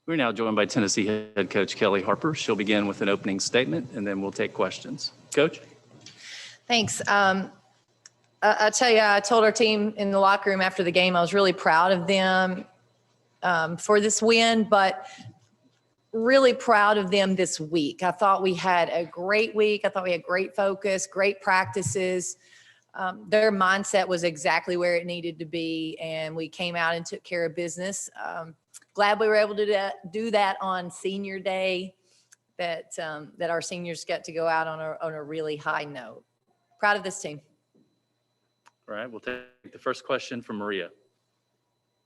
We're now joined by Tennessee head coach Kellie Harper. She'll begin with an opening statement, and then we'll take questions. Coach? Thanks. I tell you, I told our team in the locker room after the game, I was really proud of them for this win, but really proud of them this week. I thought we had a great week. I thought we had great focus, great practices. Their mindset was exactly where it needed to be, and we came out and took care of business. Glad we were able to do that on senior day, that our seniors got to go out on a really high note. Proud of this team. All right, we'll take the first question from Maria.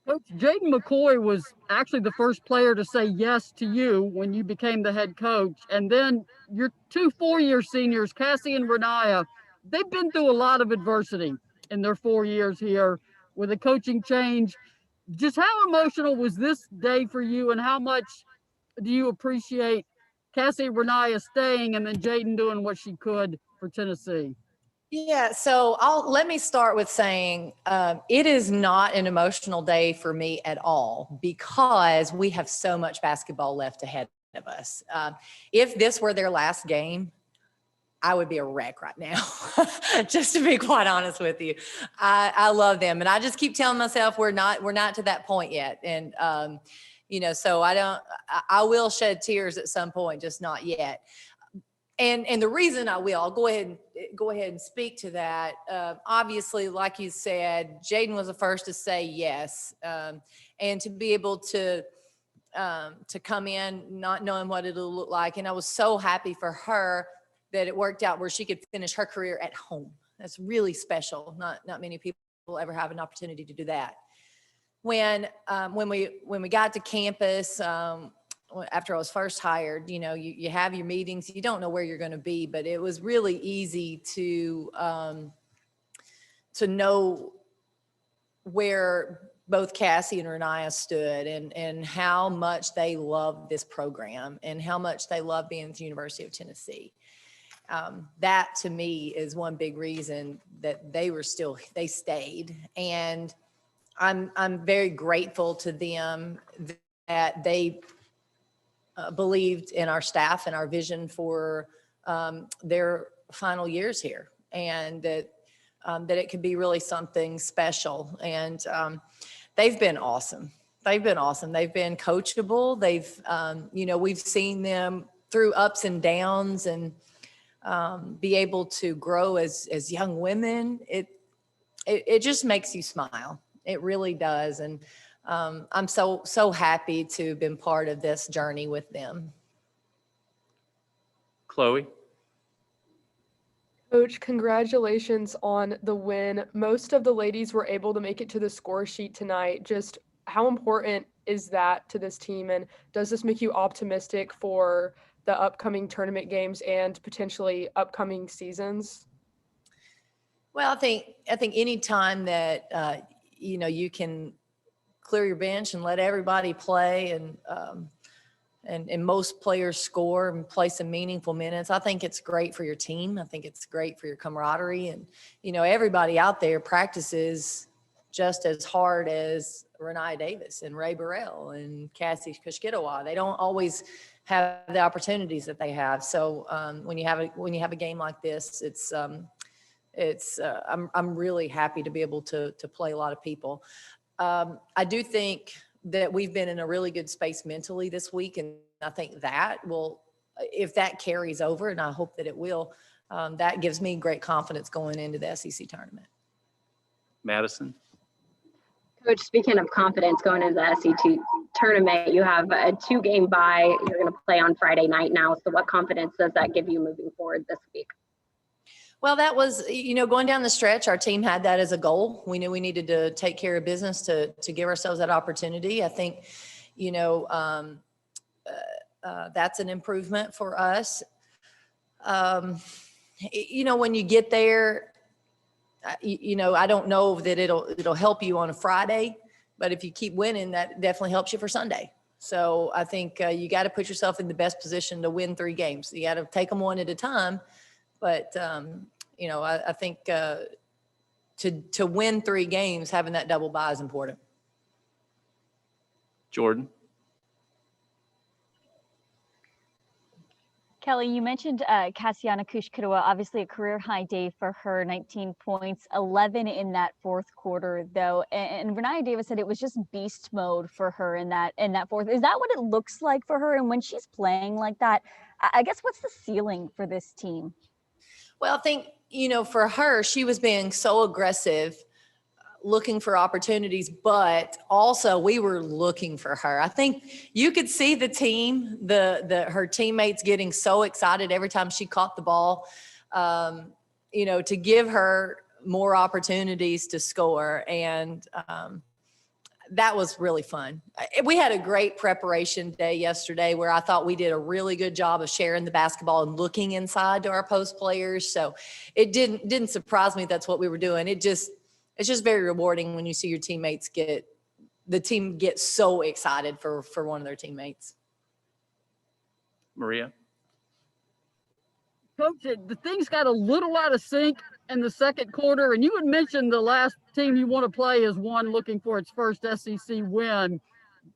Coach, Jaden McCoy was actually the first player to say yes to you when you became the head coach. And then your two four-year seniors, Cassie and Renaya, they've been through a lot of adversity in their 4 years here with a coaching change. Just how emotional was this day for you, and how much do you appreciate Cassie and Renaya staying and then Jaden doing what she could for Tennessee? Yeah, so let me start with saying it is not an emotional day for me at all, because we have so much basketball left ahead of us. If this were their last game, I would be a wreck right now, just to be quite honest with you. I love them, and I just keep telling myself we're not to that point yet. And so I will shed tears at some point, just not yet. And the reason I'll go ahead and speak to that. Obviously, like you said, Jaden was the first to say yes, and to be able to come in not knowing what it'll look like. And I was so happy for her that it worked out where she could finish her career at home. That's really special. Not many people ever have an opportunity to do that. When we got to campus, after I was first hired, you have your meetings, you don't know where you're going to be, but it was really easy to know where both Cassie and Renaya stood, and how much they love this program and how much they love being at the University of Tennessee. That to me is one big reason that they stayed. And I'm very grateful to them that they believed in our staff and our vision for their final years here, and that it could be really something special. And they've been awesome. They've been coachable. We've seen them through ups and downs, and be able to grow as young women. It just makes you smile. It really does. And I'm so happy to have been part of this journey with them. Chloe? Coach, congratulations on the win. Most of the ladies were able to make it to the score sheet tonight. Just how important is that to this team? And does this make you optimistic for the upcoming tournament games and potentially upcoming seasons? Well, I think any time that, you can clear your bench and let everybody play, and most players score and play some meaningful minutes, I think it's great for your team. I think it's great for your camaraderie. And, everybody out there practices just as hard as Renaya Davis and Ray Burrell and Cassie Kushkitawa. They don't always have the opportunities that they have. So when you have a game like this, I'm really happy to be able to play a lot of people. I do think that we've been in a really good space mentally this week, and I think that if that carries over, and I hope that it will, that gives me great confidence going into the SEC tournament. Madison? Coach, speaking of confidence going into the SEC tournament, you have a 2-game bye. You're going to play on Friday night now. So what confidence does that give you moving forward this week? Well, that was, going down the stretch, our team had that as a goal. We knew we needed to take care of business to give ourselves that opportunity. I think, that's an improvement for us. When you get there, I don't know that it'll help you on a Friday, but if you keep winning, that definitely helps you for Sunday. So I think you got to put yourself in the best position to win 3 games. You got to take them one at a time. But, I think to win 3 games, having that double bye is important. Jordan? Kelly, you mentioned Cassiana Kushkirua, obviously a career high day for her, 19 points, 11 in that fourth quarter, though. And Renaya Davis said it was just beast mode for her in that fourth. Is that what it looks like for her? And when she's playing like that, I guess what's the ceiling for this team? Well, I think, for her, she was being so aggressive, looking for opportunities, but also we were looking for her. I think you could see the team, her teammates getting so excited every time she caught the ball, to give her more opportunities to score. And that was really fun. We had a great preparation day yesterday where I thought we did a really good job of sharing the basketball and looking inside to our post players. So it didn't surprise me that's what we were doing. It's just very rewarding when you see your teammates the team get so excited for one of their teammates. Maria? Coach, the things got a little out of sync in the second quarter, and you had mentioned the last team you want to play is one looking for its first SEC win.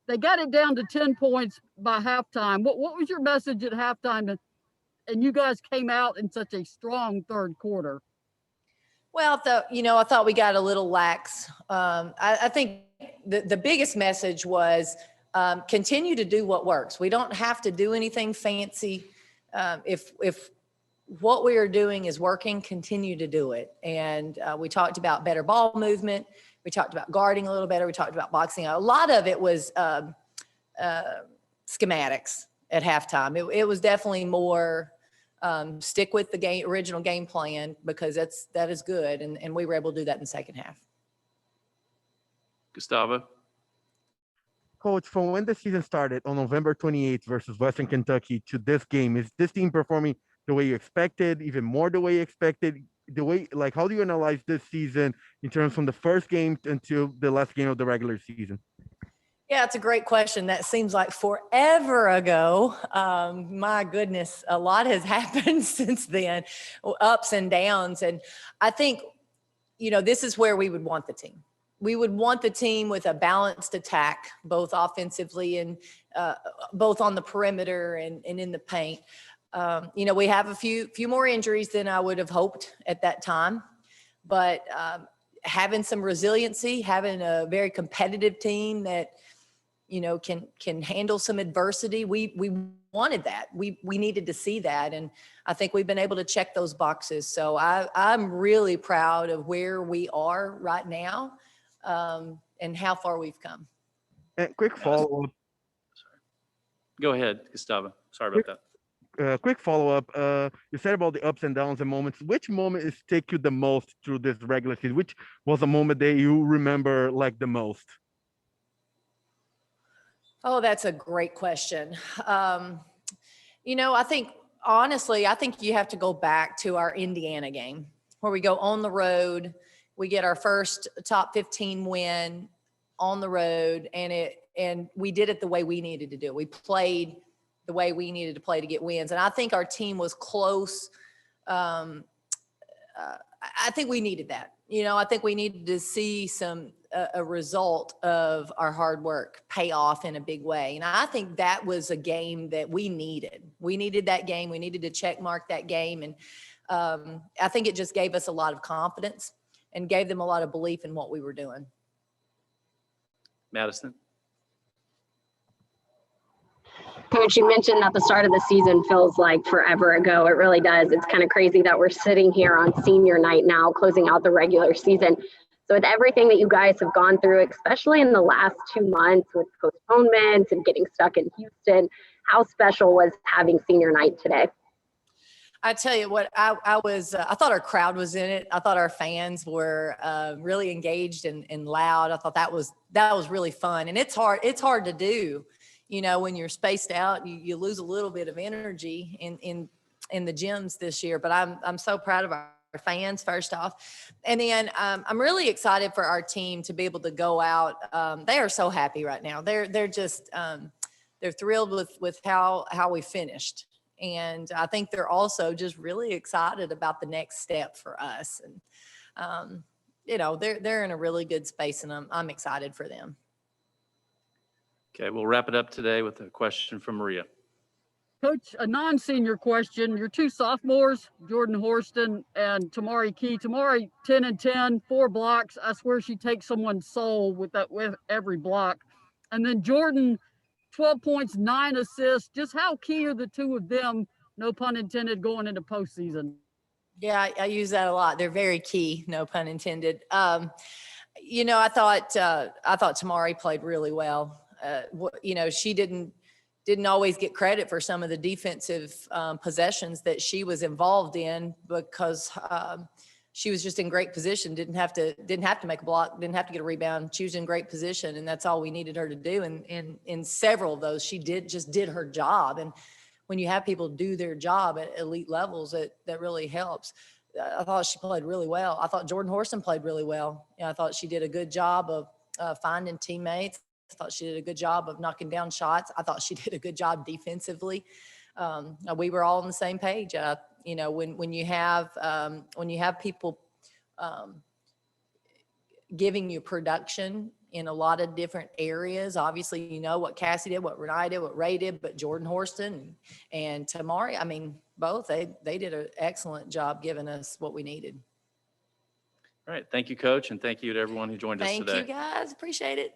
They got it down to 10 points by halftime. What was your message at halftime? And you guys came out in such a strong third quarter. Well, I thought we got a little lax. I think the biggest message was continue to do what works. We don't have to do anything fancy. If what we are doing is working, continue to do it. And we talked about better ball movement. We talked about guarding a little better. We talked about boxing. A lot of it was schematics at halftime. It was definitely more stick with the original game plan, because that is good. And we were able to do that in the second half. Gustavo? Coach, from when the season started on November 28th versus Western Kentucky to this game, is this team performing the way you expected, even more the way you expected? How do you analyze this season in terms from the first game until the last game of the regular season? Yeah, it's a great question. That seems like forever ago. My goodness, a lot has happened since then, ups and downs. And I think, this is where we would want the team. We would want the team with a balanced attack, both offensively and both on the perimeter and in the paint. We have a few more injuries than I would have hoped at that time, but having some resiliency, having a very competitive team that, can handle some adversity. We wanted that. We needed to see that. And I think we've been able to check those boxes. So I'm really proud of where we are right now and how far we've come. And quick follow-up. Go ahead, Gustavo. Sorry about that. Quick follow-up. You said about the ups and downs and moments. Which moment is take you the most through this regular season? Which was a moment that you remember like the most? Oh, that's a great question. I think, honestly, you have to go back to our Indiana game where we go on the road. We get our first top 15 win on the road, and we did it the way we needed to do it. We played the way we needed to play to get wins. And I think our team was close. I think we needed that. I think we needed to see a result of our hard work pay off in a big way. And I think that was a game that we needed. We needed that game. We needed to check mark that game. And I think it just gave us a lot of confidence and gave them a lot of belief in what we were doing. Madison? Coach, you mentioned that the start of the season feels like forever ago. It really does. It's kind of crazy that we're sitting here on senior night now, closing out the regular season. So with everything that you guys have gone through, especially in the last 2 months with postponements and getting stuck in Houston, how special was having senior night today? I tell you what, I thought our crowd was in it. I thought our fans were really engaged and loud. I thought that was really fun. And it's hard to do. When you're spaced out, you lose a little bit of energy in the gyms this year. But I'm so proud of our fans, first off, and then I'm really excited for our team to be able to go out. They are so happy right now. They're just they're thrilled with how we finished, and I think they're also just really excited about the next step for us. And they're in a really good space, and I'm excited for them. Okay, we'll wrap it up today with a question from Maria. Coach, a non-senior question. Your two sophomores, Jordan Horston and Tamari Key. Tamari, 10 and 10, 4 blocks. I swear she takes someone's soul with every block. And then Jordan, 12 points, 9 assists. Just how key are the two of them, no pun intended, going into postseason? Yeah, I use that a lot. They're very key, no pun intended. I thought Tamari played really well. She didn't always get credit for some of the defensive possessions that she was involved in because she was just in great position. Didn't have to make a block. Didn't have to get a rebound. She was in great position, and that's all we needed her to do. And in several of those, she did her job. And when you have people do their job at elite levels, that really helps. I thought she played really well. I thought Jordan Horston played really well. I thought she did a good job of finding teammates. I thought she did a good job of knocking down shots. I thought she did a good job defensively. We were all on the same page. When you have people giving you production in a lot of different areas. Obviously, you know what Cassie did, what Renee did, what Ray did, but Jordan Horston and Tamari, I mean, both, they did an excellent job giving us what we needed. All right. Thank you, Coach, and thank you to everyone who joined us today. Thank you, guys. Appreciate it.